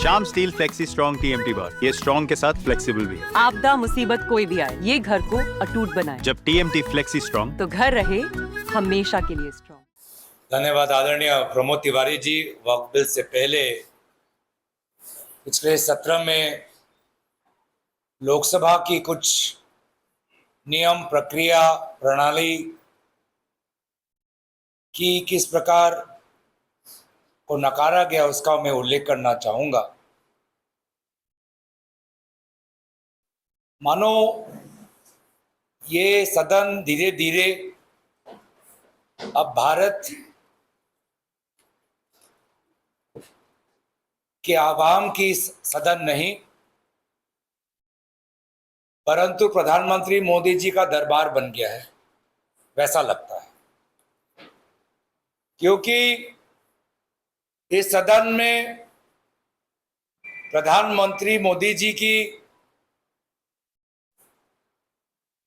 Shyam steel flexi strong TMT बार, ये strong के साथ फ्लेक्सिबल भी है। आपदा मुसीबत कोई भी आए, ये घर को अटूट बनाए। जब टीएमटी फ्लेक्सी स्ट्रॉन्ग, तो घर रहे हमेशा के लिए स्ट्रॉन्ग। धन्यवाद आदरणीय प्रमोद तिवारी जी। वक्फ बिल से पहले पिछले सत्र में लोकसभा की कुछ नियम, प्रक्रिया, प्रणाली की किस प्रकार को नकारा गया उसका मैं उल्लेख करना चाहूंगा। मानो ये सदन धीरे धीरे अब भारत के आवाम की सदन नहीं, परंतु प्रधानमंत्री मोदी जी का दरबार बन गया है, वैसा लगता है। क्योंकि इस सदन में प्रधानमंत्री मोदी जी की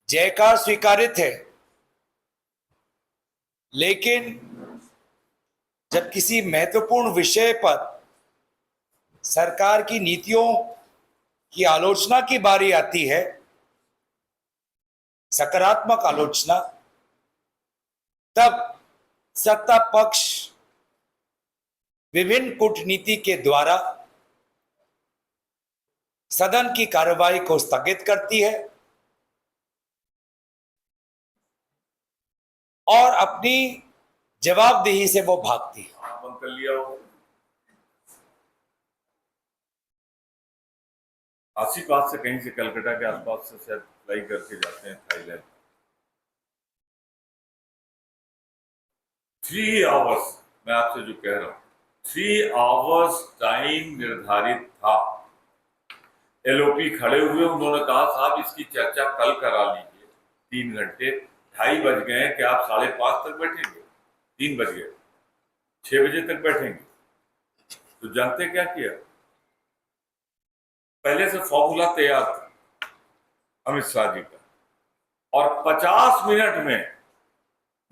जयकार स्वीकारित है, लेकिन जब किसी महत्वपूर्ण विषय पर सरकार की नीतियों की आलोचना की बारी आती है, सकारात्मक आलोचना, तब सत्ता पक्ष विभिन्न कूटनीति के द्वारा सदन की कार्रवाई को स्थगित करती है और अपनी जवाबदेही से वो भागती है। बंद कर लिया होगा। आसिफाबाद से कहीं से कलकत्ता के आसपास से शायद फ्लाई करके जाते हैं थाईलैंड। 3 आवर्स, मैं आपसे जो कह रहा हूं, 3 आवर्स टाइम निर्धारित था। एलओपी खड़े हुए, उन्होंने कहा साहब इसकी चर्चा कल करा लीजिए। 3 घंटे, 2:30 बज गए कि आप 5:30 तक बैठेंगे, 3 बज गए, 6 बजे तक बैठेंगे। तो जानते क्या किया? पहले से फॉर्मूला तैयार था अमित शाह जी का, और 50 मिनट में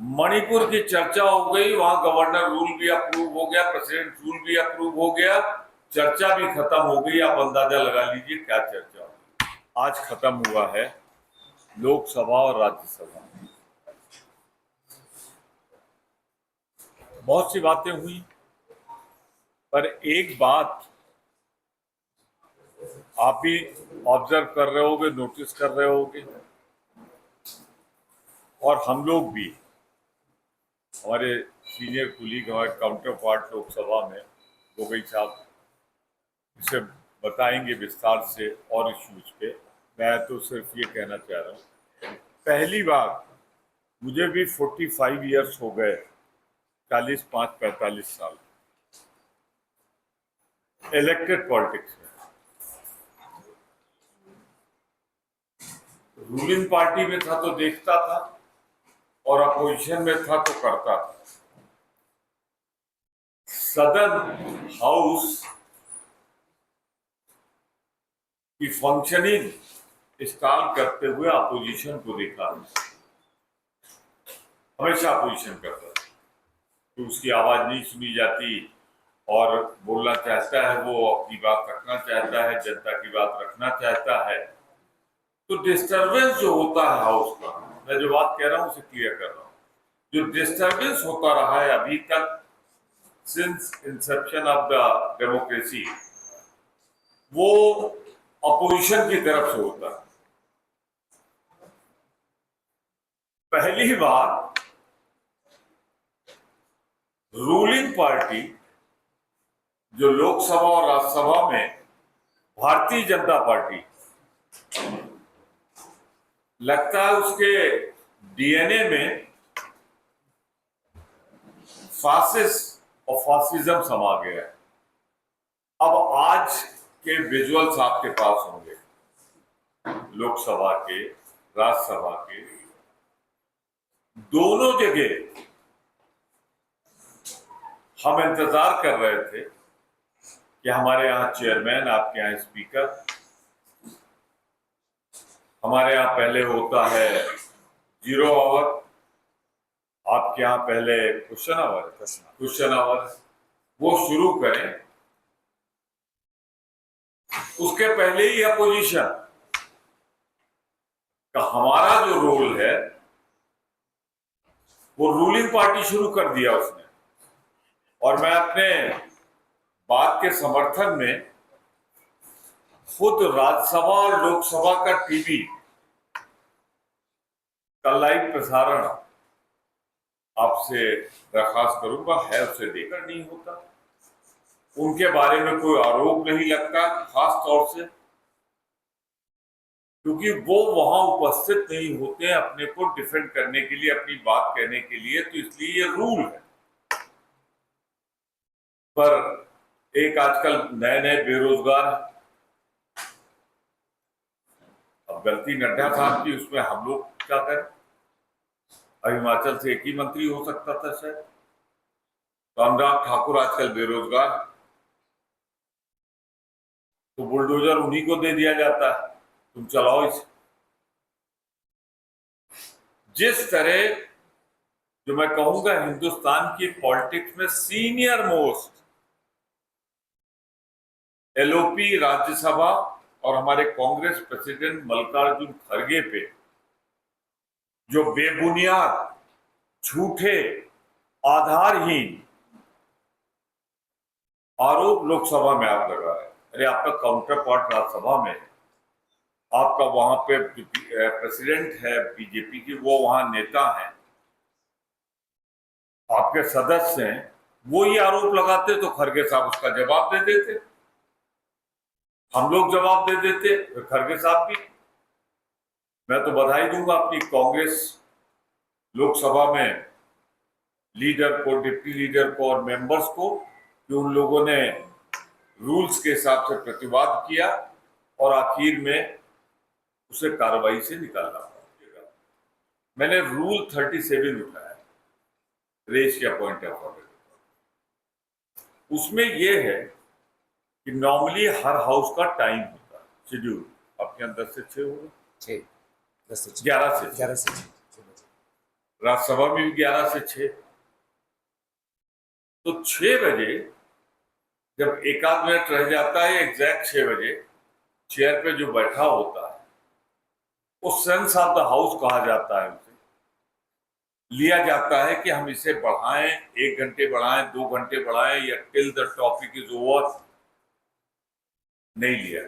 मणिपुर की चर्चा हो गई। वहां गवर्नर रूल भी अप्रूव हो गया, प्रेसिडेंट रूल भी अप्रूव हो गया, चर्चा भी खत्म हो गई। आप अंदाजा लगा लीजिए क्या चर्चा हुई। आज खत्म हुआ है लोकसभा और राज्यसभा। बहुत सी बातें हुई, पर एक बात आप भी ऑब्जर्व कर रहे होगे, नोटिस कर रहे होगे, और हम लोग भी, हमारे सीनियर कुलीग, हमारे काउंटर पार्ट लोकसभा में गोगोई साहब इसे बताएंगे विस्तार से और इश्यूज पे। मैं तो सिर्फ ये कहना चाह रहा हूँ, पहली बार मुझे भी 45 ईयर्स हो गए, 45 साल इलेक्टेड पॉलिटिक्स में। रूलिंग पार्टी में था तो देखता था, और अपोजिशन में था तो करता था। सदन हाउस की फंक्शनिंग इंस्टॉल करते हुए अपोजिशन को देखा, हमेशा अपोजिशन करता था। तो उसकी आवाज नहीं सुनी जाती, और बोलना चाहता है वो, अपनी बात रखना चाहता है, जनता की बात रखना चाहता है। तो डिस्टर्बेंस जो होता है हाउस का, मैं जो बात कह रहा हूं उसे क्लियर कर रहा हूं, जो डिस्टर्बेंस होता रहा है अभी तक since Inception of the democracy, वो अपोजिशन की तरफ से होता है। पहली बार रूलिंग पार्टी जो लोकसभा और राज्यसभा में, भारतीय जनता पार्टी, लगता है उसके डीएनए में फासिस्ट और फासिज्म समा गया है। अब आज के विजुअल्स आपके पास होंगे, लोकसभा के, राज्यसभा के, दोनों जगह हम इंतजार कर रहे थे कि हमारे यहाँ चेयरमैन, आपके यहाँ स्पीकर, हमारे यहाँ पहले होता है 0 आवर, आपके यहाँ पहले क्वेश्चन आवर, वो शुरू करें उसके पहले ही अपोजिशन का हमारा जो रोल है वो रूलिंग पार्टी शुरू कर दिया उसने। और मैं अपने बात के समर्थन में खुद राज्यसभा और लोकसभा का टीवी का लाइव प्रसारण आपसे दरखास्त करूंगा, है उसे देकर नहीं होता। उनके बारे में कोई आरोप नहीं लगता, खास तौर से क्योंकि वो वहां उपस्थित नहीं होते अपने को डिफेंड करने के लिए, अपनी बात कहने के लिए, तो इसलिए ये रूल है। पर एक आजकल नए नए बेरोजगार, अब गलती नड्डा साहब की, उसमें हम लोग क्या करें? अब हिमाचल से एक ही मंत्री हो सकता था शायद। तो अनुराग ठाकुर आजकल बेरोजगार, तो बुलडोजर उन्हीं को दे दिया जाता है, तुम चलाओ इसे। जिस तरह जो मैं कहूंगा हिंदुस्तान की पॉलिटिक्स में सीनियर मोस्ट एलओपी राज्यसभा और हमारे कांग्रेस प्रेसिडेंट मल्लिकार्जुन खड़गे पे जो बेबुनियाद, झूठे, आधारहीन आरोप लोकसभा में आप लगा रहे हैं। अरे आपका काउंटर पार्ट राज्यसभा में है, आपका वहां पे प्रेसिडेंट है बीजेपी की, वो वहां नेता है, आपके सदस्य हैं, वो ये आरोप लगाते तो खड़गे साहब उसका जवाब दे देते, हम लोग जवाब दे देते, फिर खड़गे साहब भी। मैं तो बधाई दूंगा अपनी कांग्रेस लोकसभा में लीडर को, डिप्टी लीडर को और मेंबर्स को कि उन लोगों ने रूल्स के हिसाब से प्रतिवाद किया और आखिर में उसे कार्रवाई से निकालना पड़ा। मैंने रूल 37 उठाया, रेस के पॉइंट ऑफ ऑर्डर। उसमें यह है कि नॉर्मली हर हाउस का टाइम होता है, शेड्यूल। आपके यहाँ 10 से 6 होगा, 11 से 6, राज्यसभा में भी 11 से 6। तो 6 बजे जब एक आध मिनट रह जाता है, एग्जैक्ट 6 बजे चेयर पे जो बैठा होता है वो सेंस ऑफ द हाउस कहा जाता है, उसे लिया जाता है कि हम इसे बढ़ाएं, 1 घंटे बढ़ाएं, 2 घंटे बढ़ाएं, या till the topic is over. नहीं लिया।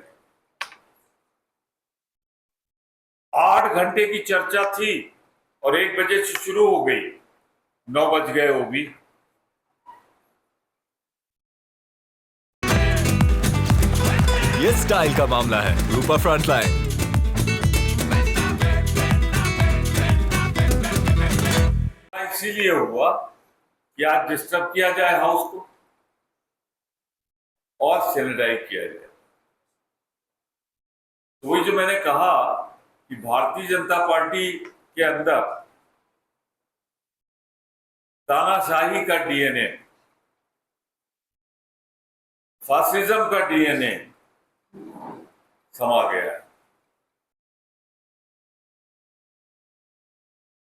8 घंटे की चर्चा थी और 1 बजे से शुरू हो गई, 9 बज गए वो भी। ये स्टाइल का मामला है, रूपा फ्रंटलाइन। इसीलिए हुआ कि आज डिस्टर्ब किया जाए हाउस को और सैनिटाइज किया जाए। तो वही जो मैंने कहा कि भारतीय जनता पार्टी के अंदर तानाशाही का डीएनए, फासिज्म का डीएनए समा गया है।